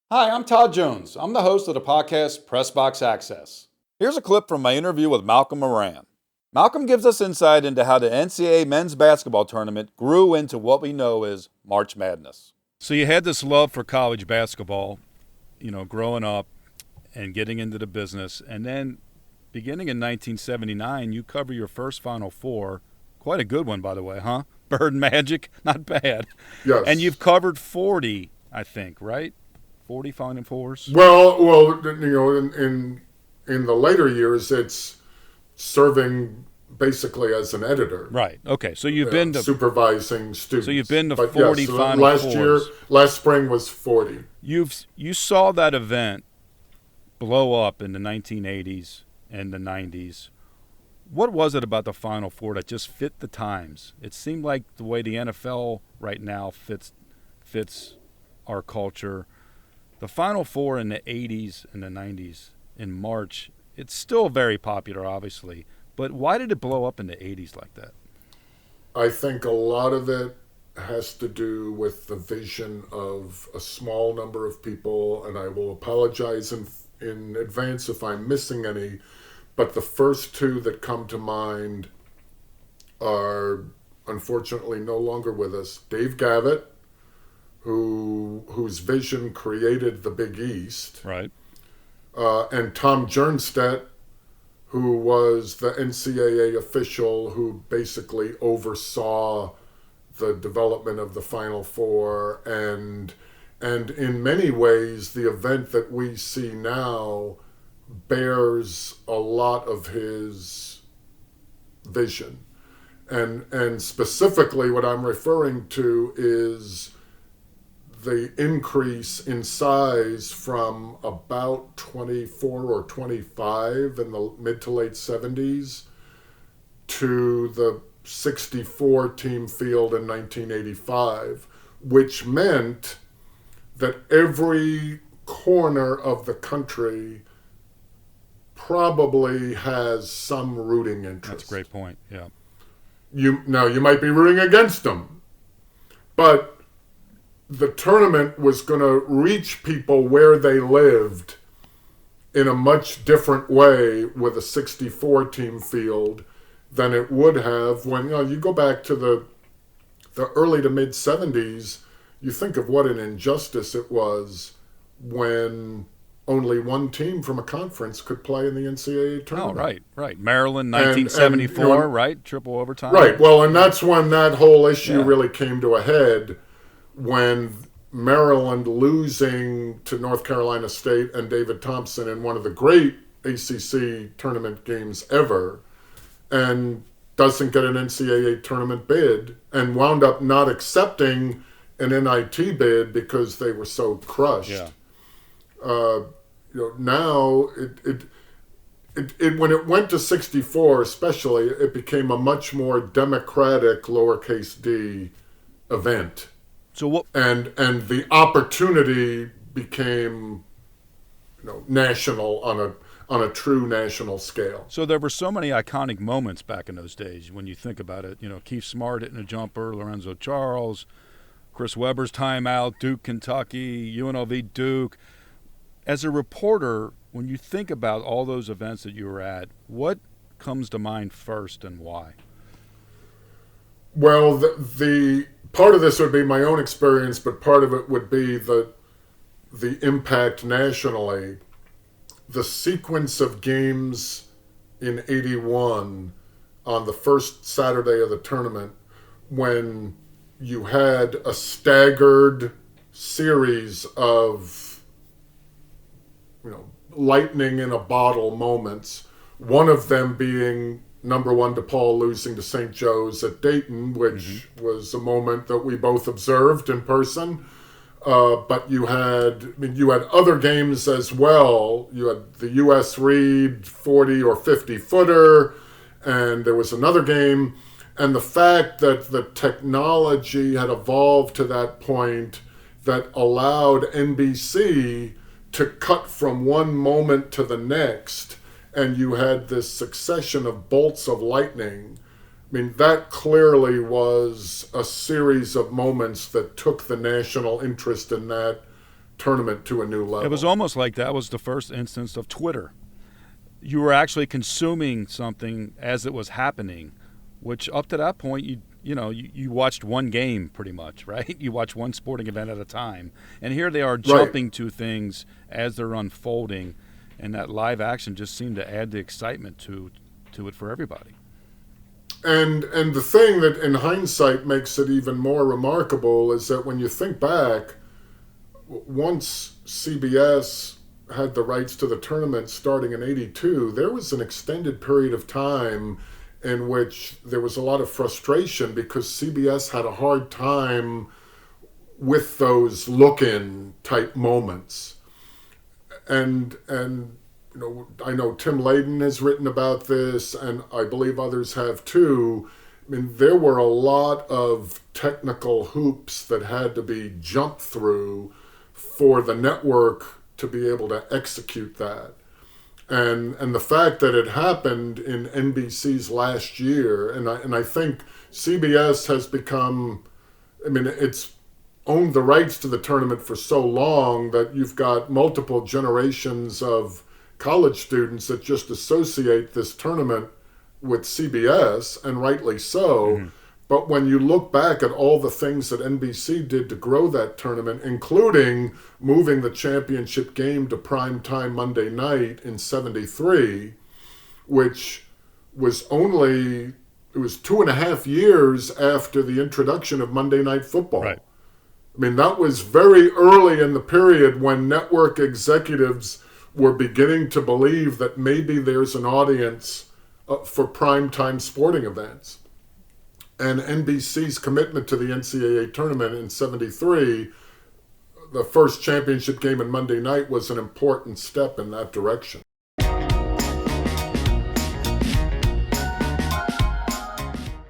Hi, I'm Todd Jones. I'm the host of the podcast Press Box Access. Here's a clip from my interview with Malcom Moran. Malcom gives us insight into how the NCAA men's basketball tournament grew into what we know as March Madness. So you had this love for college basketball, growing up and getting into the business, and then beginning in 1979, you cover your first Final Four. Quite a good one, by the way, huh? Bird Magic, not bad. Yes. And you've covered 40, I think, right? 40 Final Fours? Well, in the later years, it's serving basically as an editor. Right. Okay. So you've been to supervising students. So you've been to but 40 yes, Final Fours. Last spring was 40. You saw that event blow up in the 1980s and the 90s. What was it about the Final Four that just fit the times? It seemed like the way the NFL right now fits our culture. The Final Four in the 80s and the 90s in March, it's still very popular, obviously. But why did it blow up in the 80s like that? I think a lot of it has to do with the vision of a small number of people, and I will apologize in advance if I'm missing any, but the first two that come to mind are unfortunately no longer with us. Dave Gavitt, whose vision created the Big East. Right. And Tom Jernstedt, who was the NCAA official who basically oversaw the development of the Final Four, and in many ways the event that we see now bears a lot of his vision. And specifically what I'm referring to is the increase in size from about 24 or 25 in the mid to late 70s to the 64 team field in 1985, which meant that every corner of the country probably has some rooting interest. That's a great point, yeah. You might be rooting against them, but the tournament was going to reach people where they lived in a much different way with a 64 team field than it would have when you go back to the early to mid 70s. You think of what an injustice it was when only one team from a conference could play in the NCAA tournament. Oh, right. Maryland, 1974, right? Triple overtime. Right. Well, and that's when that whole issue really came to a head, when Maryland losing to North Carolina State and David Thompson in one of the great ACC tournament games ever, and doesn't get an NCAA tournament bid, and wound up not accepting an NIT bid because they were so crushed. Yeah. Now it when it went to 64, especially, it became a much more democratic lowercase d event. So what? And the opportunity became, national on a true national scale. So there were so many iconic moments back in those days when you think about it. Keith Smart hitting a jumper, Lorenzo Charles, Chris Webber's timeout, Duke, Kentucky, UNLV, Duke. As a reporter, when you think about all those events that you were at, what comes to mind first and why? Well, the part of this would be my own experience, but part of it would be the impact nationally. The sequence of games in 81 on the first Saturday of the tournament, when you had a staggered series of lightning in a bottle moments, one of them being number one DePaul losing to St. Joe's at Dayton, which was a moment that we both observed in person. But you had other games as well. You had the U.S. Reed 40 or 50 footer, and there was another game. And the fact that the technology had evolved to that point that allowed NBC to cut from one moment to the next, and you had this succession of bolts of lightning. I mean, that clearly was a series of moments that took the national interest in that tournament to a new level. It was almost like that was the first instance of Twitter. You were actually consuming something as it was happening, which up to that point, you watched one game pretty much, right? You watched one sporting event at a time. And here they are jumping to things as they're unfolding, and that live action just seemed to add the excitement to it for everybody. And the thing that in hindsight makes it even more remarkable is that when you think back, once CBS had the rights to the tournament starting in '82, there was an extended period of time in which there was a lot of frustration because CBS had a hard time with those look-in type moments. And I know Tim Layden has written about this, and I believe others have too. I mean, there were a lot of technical hoops that had to be jumped through for the network to be able to execute that. And the fact that it happened in NBC's last year, and I think CBS has become, it's owned the rights to the tournament for so long that you've got multiple generations of college students that just associate this tournament with CBS, and rightly so. Mm-hmm. But when you look back at all the things that NBC did to grow that tournament, including moving the championship game to primetime Monday night in '73, which was 2.5 years after the introduction of Monday Night Football. Right. That was very early in the period when network executives were beginning to believe that maybe there's an audience for primetime sporting events. And NBC's commitment to the NCAA tournament in '73, the first championship game on Monday night, was an important step in that direction.